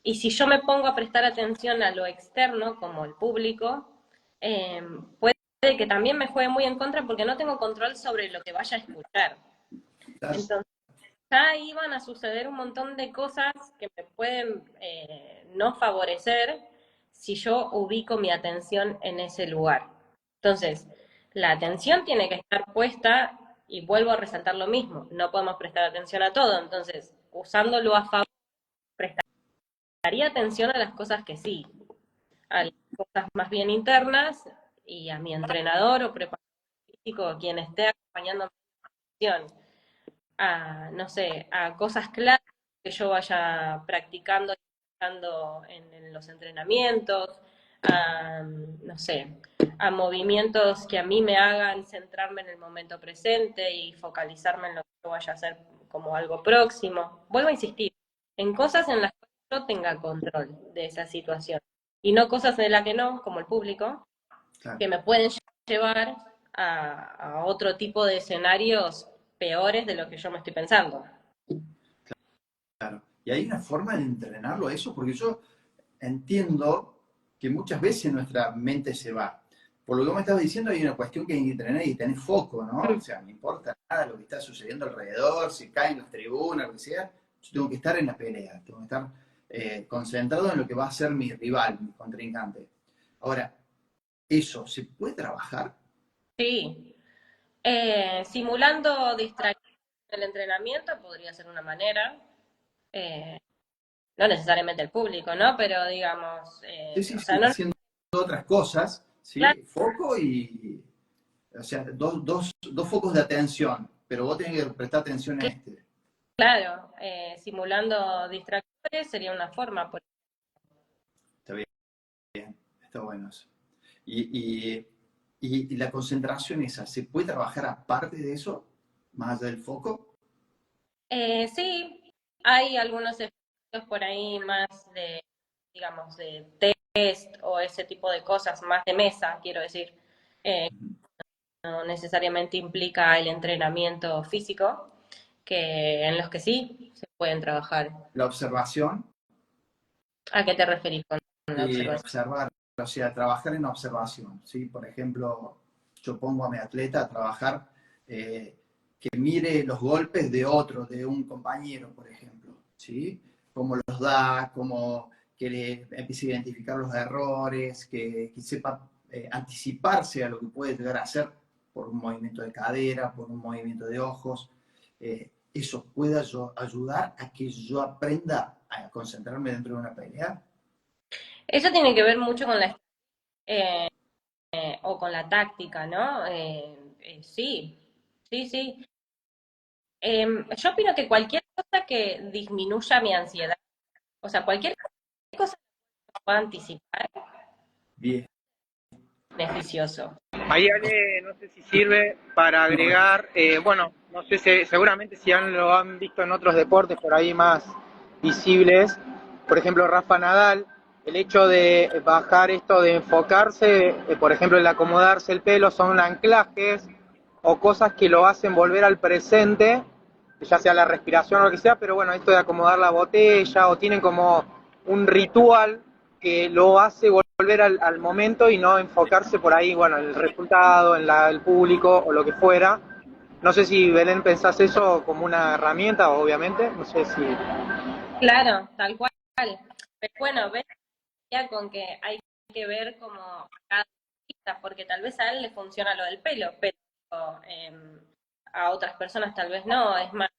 y si yo me pongo a prestar atención a lo externo, como el público, puede que también me juegue muy en contra porque no tengo control sobre lo que vaya a escuchar. Entonces, ya ahí van a suceder un montón de cosas que me pueden no favorecer si yo ubico mi atención en ese lugar. Entonces, la atención tiene que estar puesta, y vuelvo a resaltar lo mismo, no podemos prestar atención a todo, entonces, usándolo a favor, prestaría atención a las cosas que sí, a las cosas más bien internas y a mi entrenador o preparador físico, a quien esté acompañando mi acción, a, no sé, a cosas claras que yo vaya practicando en los entrenamientos, a, no sé, a movimientos que a mí me hagan centrarme en el momento presente y focalizarme en lo que yo vaya a hacer como algo próximo. Vuelvo a insistir, en cosas en las que yo tenga control de esa situación y no cosas de las que no, como el público, Claro, que me pueden llevar a otro tipo de escenarios peores de lo que yo me estoy pensando. claro. Y hay una forma de entrenarlo a eso, porque yo entiendo que muchas veces nuestra mente se va. Por lo que me estabas diciendo, hay una cuestión que hay que entrenar y tener foco, ¿no? O sea, no importa nada lo que está sucediendo alrededor, si caen las tribunas, lo que sea, yo tengo que estar en la pelea, tengo que estar concentrado en lo que va a ser mi rival, mi contrincante. Ahora, ¿eso se puede trabajar? Sí, simulando distracción en el entrenamiento podría ser una manera, eh, no necesariamente el público, ¿no? Pero digamos, Sí, sí, o sea, sí, no, haciendo otras cosas, claro, ¿sí? Foco o sea, dos focos de atención, pero vos tenés que prestar atención a este. claro, simulando distractores sería una forma. Está bien, está bueno eso. Y, y la concentración esa, ¿se puede trabajar aparte de eso? Más allá del foco. Sí, hay algunos efectos por ahí más de, digamos, de test o ese tipo de cosas, más de mesa, quiero decir. No necesariamente implica el entrenamiento físico, que en los que sí se pueden trabajar. La observación ¿A qué te referís con la y observación? observar, o sea, trabajar en observación, ¿sí? Por ejemplo, yo pongo a mi atleta a trabajar que mire los golpes de otro, de un compañero, por ejemplo, ¿sí? Cómo los da, cómo que le empiece a identificar los errores, que sepa anticiparse a lo que puede llegar a hacer por un movimiento de cadera, por un movimiento de ojos. Eso pueda ayudar a que yo aprenda a concentrarme dentro de una pelea. Eso tiene que ver mucho con la o con la táctica, ¿no? Sí, sí, sí. Yo opino que cualquier cosa que disminuya mi ansiedad, o sea, cualquier cosa que pueda anticipar, Bien, beneficioso. Ahí, Ale, no sé si sirve para agregar, bueno, no sé, seguramente si lo han visto en otros deportes por ahí más visibles, por ejemplo, Rafa Nadal, el hecho de bajar esto de enfocarse, por ejemplo, el acomodarse el pelo, son anclajes o cosas que lo hacen volver al presente, ya sea la respiración o lo que sea, pero bueno, esto de acomodar la botella, o tienen como un ritual que lo hace volver al momento y no enfocarse por ahí, bueno, en el resultado, en el público o lo que fuera. No sé si, Belén, pensás eso como una herramienta, obviamente, no sé si... Claro, tal cual. Pero bueno, ves ya con que hay que ver como a cada artista, porque tal vez a él le funciona lo del pelo, pero a otras personas tal vez no, es más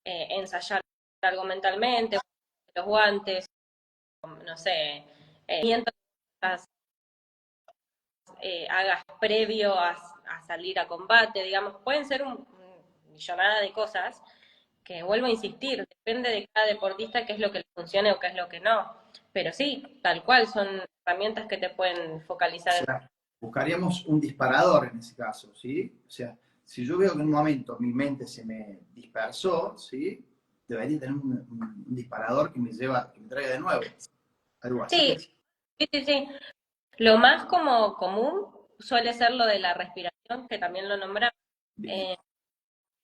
ensayar algo mentalmente, los guantes, no sé, mientras hagas previo a salir a combate, digamos, pueden ser millonada de cosas que vuelvo a insistir, depende de cada deportista qué es lo que le funcione o qué es lo que no. Pero sí, tal cual, son herramientas que te pueden O focalizar en... sea, buscaríamos un disparador en ese caso, ¿sí? O sea, si yo veo que en un momento mi mente se me dispersó, ¿sí? Debería tener un disparador que me lleva, que me traiga de nuevo. Algo Sí, así. sí. Lo más como común suele ser lo de la respiración, que también lo nombramos. Bien, Eh,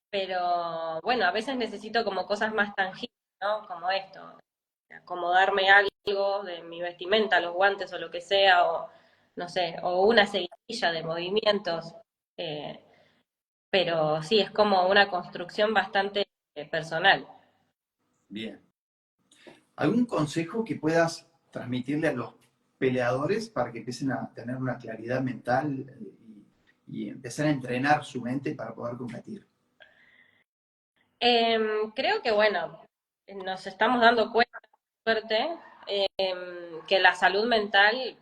pero bueno, a veces necesito como cosas más tangibles, ¿no? Como esto, acomodarme algo de mi vestimenta, los guantes o lo que sea, o no sé, o una seguidilla de movimientos. Eh, pero sí, es como una construcción bastante personal. bien. ¿Algún consejo que puedas transmitirle a los peleadores para que empiecen a tener una claridad mental y empezar a entrenar su mente para poder competir? Creo que bueno, nos estamos dando cuenta, suerte, que la salud mental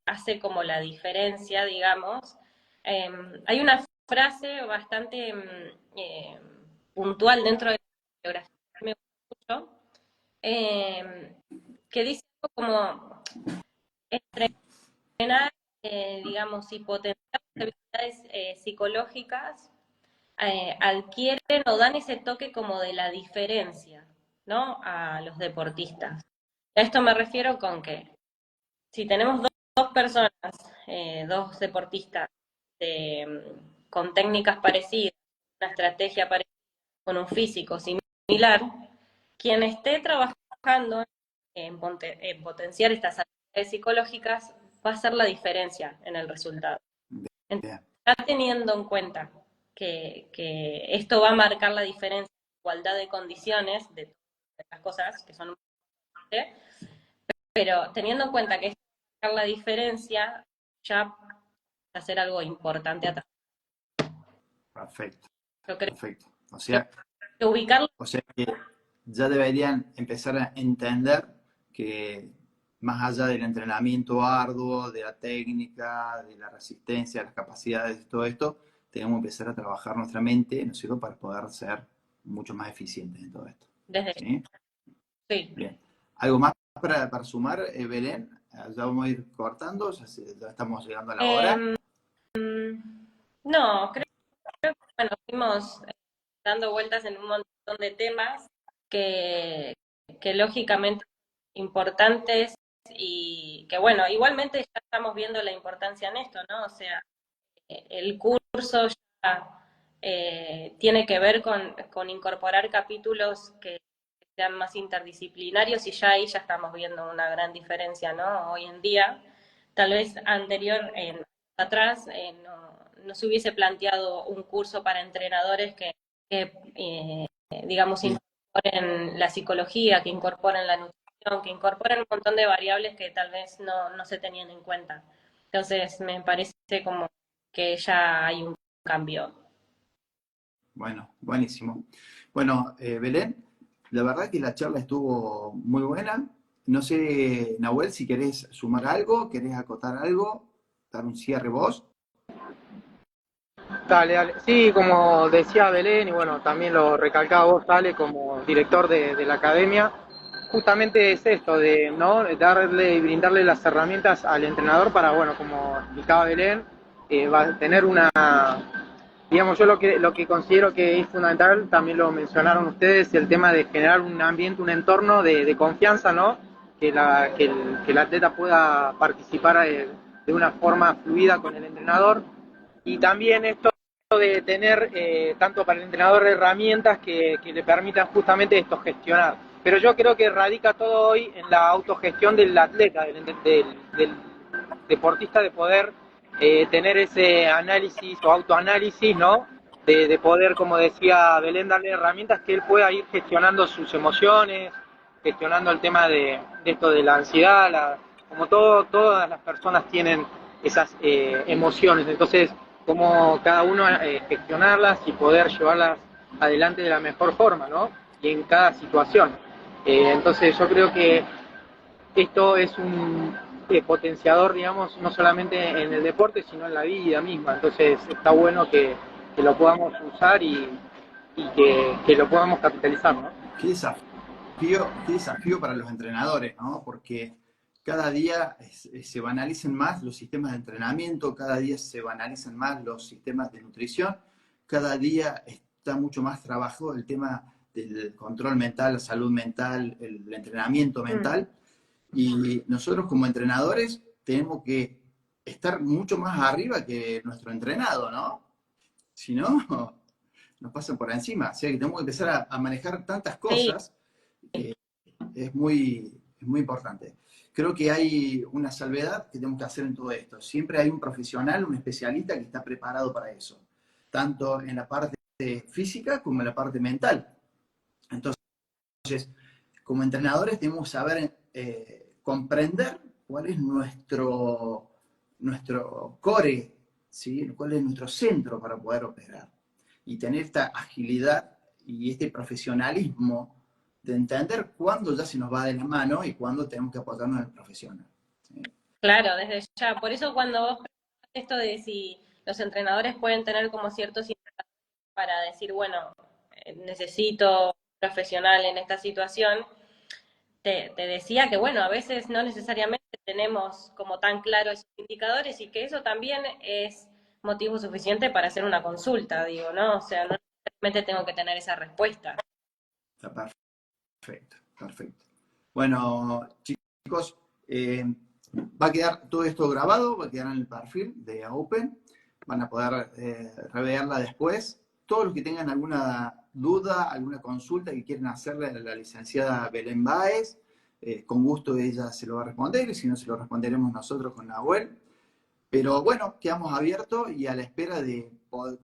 hace como la diferencia, digamos. Hay una frase bastante puntual dentro de la biografía que me gusta mucho, eh, que dice algo como entrenar, digamos, y potenciar las habilidades psicológicas adquieren o dan ese toque como de la diferencia, ¿no? A los deportistas. A esto me refiero con que si tenemos dos personas, dos deportistas con técnicas parecidas, una estrategia parecida, con un físico similar, quien esté trabajando en potenciar estas habilidades psicológicas va a hacer la diferencia en el resultado. Entonces, Bien, ya teniendo en cuenta que esto va a marcar la diferencia en igualdad de condiciones de las cosas que son importantes, pero teniendo en cuenta que esto va a marcar la diferencia, ya va a ser algo importante a tratar. perfecto, Yo creo perfecto. que ubicarlo. O sea que ya deberían empezar a entender que más allá del entrenamiento arduo, de la técnica, de la resistencia, las capacidades, todo esto, tenemos que empezar a trabajar nuestra mente, ¿no es cierto?, para poder ser mucho más eficientes en todo esto. Desde, ¿Sí? sí. Bien. ¿Algo más para sumar, Belén? Ya vamos a ir cortando, ya estamos llegando a la hora. Eh, no, creo que bueno, fuimos dando vueltas en un montón de temas que lógicamente son importantes y que bueno, igualmente ya estamos viendo la importancia en esto, ¿no? O sea, el curso ya tiene que ver con incorporar capítulos que sean más interdisciplinarios y ya ahí ya estamos viendo una gran diferencia, ¿no? Hoy en día, tal vez atrás, no se hubiese planteado un curso para entrenadores que digamos, Bien, incorporen la psicología, que incorporen la nutrición, que incorporen un montón de variables que tal vez no se tenían en cuenta. Entonces, me parece como que ya hay un cambio. bueno, buenísimo. Bueno, Belén, la verdad que la charla estuvo muy buena. No sé, Nahuel, si querés sumar algo, querés acotar algo, dar un cierre vos. Dale, dale. Sí, como decía Belén, y bueno, también lo recalcaba vos, Ale, como director de la academia, justamente es esto, de ¿no? Darle y brindarle las herramientas al entrenador para, bueno, como indicaba Belén, va a tener una, digamos, yo lo que considero que es fundamental, también lo mencionaron ustedes, el tema de generar un ambiente, un entorno de confianza, ¿no? Que el atleta pueda participar de una forma fluida con el entrenador. Y también esto de tener, tanto para el entrenador, herramientas que le permitan justamente esto, gestionar. Pero yo creo que radica todo hoy en la autogestión del atleta, del deportista, de poder tener ese análisis o autoanálisis, ¿no? De poder, como decía Belén, darle herramientas que él pueda ir gestionando sus emociones, gestionando el tema de esto de la ansiedad, como todas las personas tienen esas emociones, entonces cómo cada uno gestionarlas y poder llevarlas adelante de la mejor forma, ¿no? Y en cada situación. Entonces yo creo que esto es un potenciador, digamos, no solamente en el deporte, sino en la vida misma. Entonces está bueno que lo podamos usar y que lo podamos capitalizar, ¿no? Qué desafío para los entrenadores, ¿no? Porque cada día se banalizan más los sistemas de entrenamiento, cada día se banalizan más los sistemas de nutrición, cada día está mucho más trabajo el tema del control mental, la salud mental, el entrenamiento mental. Y nosotros como entrenadores tenemos que estar mucho más arriba que nuestro entrenado, ¿no? Si no, nos pasan por encima. O sea que tenemos que empezar a manejar tantas Sí, cosas que es muy importante. Creo que hay una salvedad que tenemos que hacer en todo esto. Siempre hay un profesional, un especialista que está preparado para eso, tanto en la parte física como en la parte mental. Entonces, como entrenadores tenemos que saber comprender cuál es nuestro core, ¿sí? Cuál es nuestro centro para poder operar. Y tener esta agilidad y este profesionalismo de entender cuándo ya se nos va de la mano y cuándo tenemos que apoyarnos en el profesional. ¿Sí? claro, desde ya. Por eso cuando vos preguntas esto de si los entrenadores pueden tener como ciertos indicadores para decir, bueno, necesito un profesional en esta situación, te decía que, bueno, a veces no necesariamente tenemos como tan claro esos indicadores y que eso también es motivo suficiente para hacer una consulta, digo, ¿no? O sea, no necesariamente tengo que tener esa respuesta. Está perfecto, perfecto. Bueno, chicos, va a quedar todo esto grabado, va a quedar en el perfil de Open, van a poder reverla después. Todos los que tengan alguna duda, alguna consulta que quieran hacerle a la licenciada Belén Báez, con gusto ella se lo va a responder, y si no se lo responderemos nosotros con Nahuel. Pero bueno, quedamos abiertos y a la espera de poder